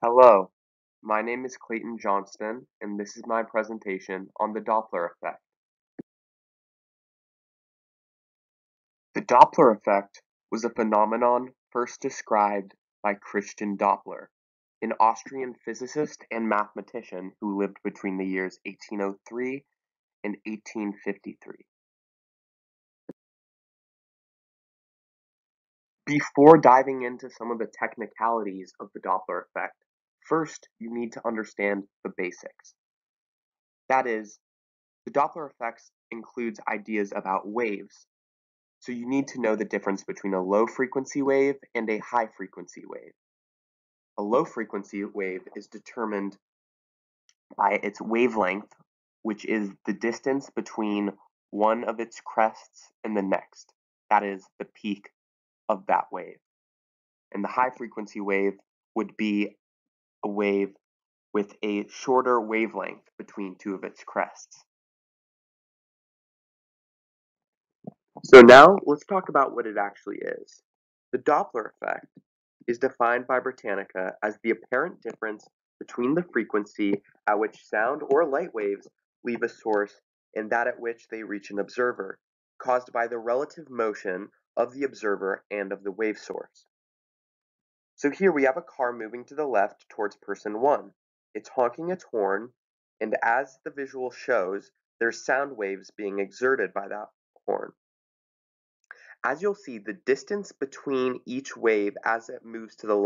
Hello, my name is Clayton Johnston, and this is my presentation on the Doppler effect. The Doppler effect was a phenomenon first described by Christian Doppler, an Austrian physicist and mathematician who lived between the years 1803 and 1853. Before diving into some of the technicalities of the Doppler effect, first you need to understand the basics. That is, the Doppler effect includes ideas about waves. So you need to know the difference between a low frequency wave and a high frequency wave. A low frequency wave is determined by its wavelength, which is the distance between one of its crests and the next. That is the peak of that wave. And the high frequency wave would be a wave with a shorter wavelength between two of its crests. So now let's talk about what it actually is. The Doppler effect is defined by Britannica as the apparent difference between the frequency at which sound or light waves leave a source and that at which they reach an observer, caused by the relative motion of the observer and of the wave source. So here we have a car moving to the left towards person 1. It's honking its horn, and as the visual shows, there's sound waves being exerted by that horn. As you'll see, the distance between each wave as it moves to the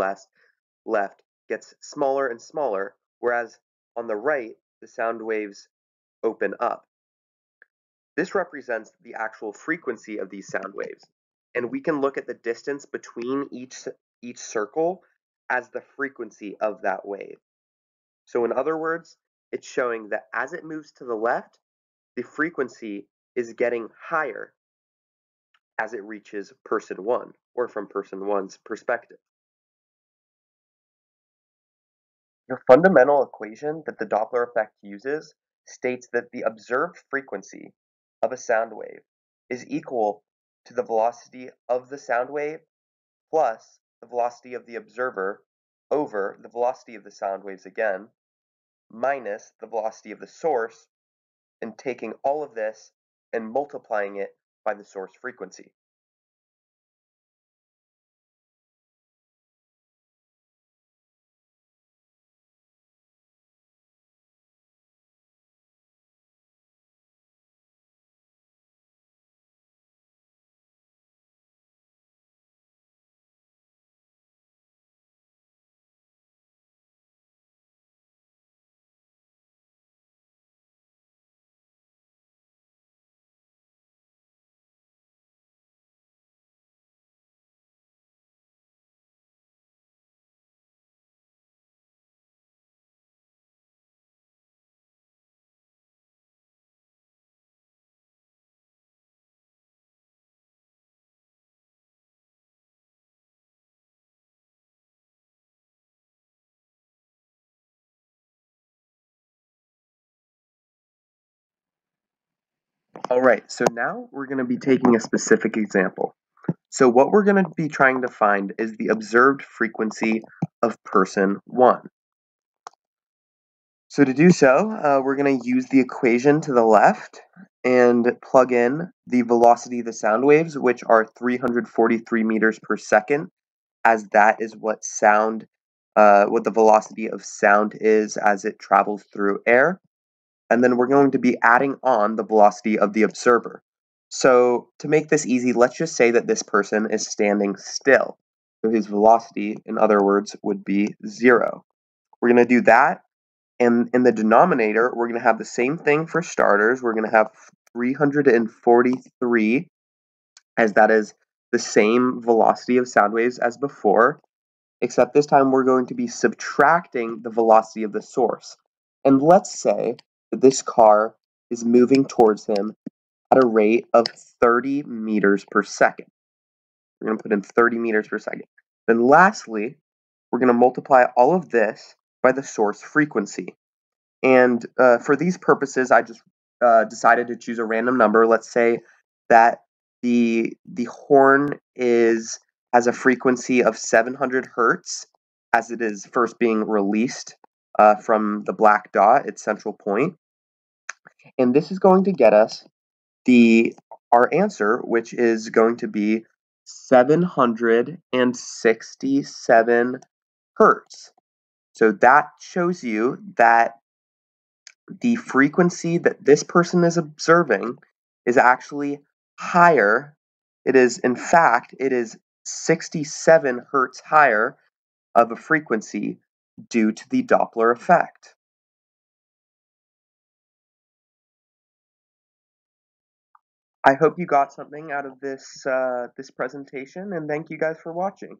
left gets smaller and smaller, whereas on the right, the sound waves open up. This represents the actual frequency of these sound waves, and we can look at the distance between each circle as the frequency of that wave. So in other words, it's showing that as it moves to the left, the frequency is getting higher as it reaches person 1, or from person 1's perspective. The fundamental equation that the Doppler effect uses states that the observed frequency of a sound wave is equal to the velocity of the sound wave plus the velocity of the observer over the velocity of the sound waves again, minus the velocity of the source, and taking all of this and multiplying it by the source frequency. Alright, so now we're going to be taking a specific example. So what we're going to be trying to find is the observed frequency of person 1. So to do so, we're going to use the equation to the left and plug in the velocity of the sound waves, which are 343 meters per second, as that is what what the velocity of sound is as it travels through air. And then we're going to be adding on the velocity of the observer. So to make this easy, let's just say that this person is standing still. So his velocity, in other words, would be 0. We're going to do that, and in the denominator, we're going to have the same thing for starters. We're going to have 343, as that is the same velocity of sound waves as before, except this time we're going to be subtracting the velocity of the source. And let's say that this car is moving towards him at a rate of 30 meters per second. We're going to put in 30 meters per second. Then lastly, we're going to multiply all of this by the source frequency. And for these purposes, I just decided to choose a random number. Let's say that the horn has a frequency of 700 hertz, as it is first being released from the black dot, its central point. And this is going to get us our answer, which is going to be 767 hertz. So that shows you that the frequency that this person is observing is actually higher. It is, in fact, it is 67 hertz higher of a frequency due to the Doppler effect. I hope you got something out of this presentation, and thank you guys for watching.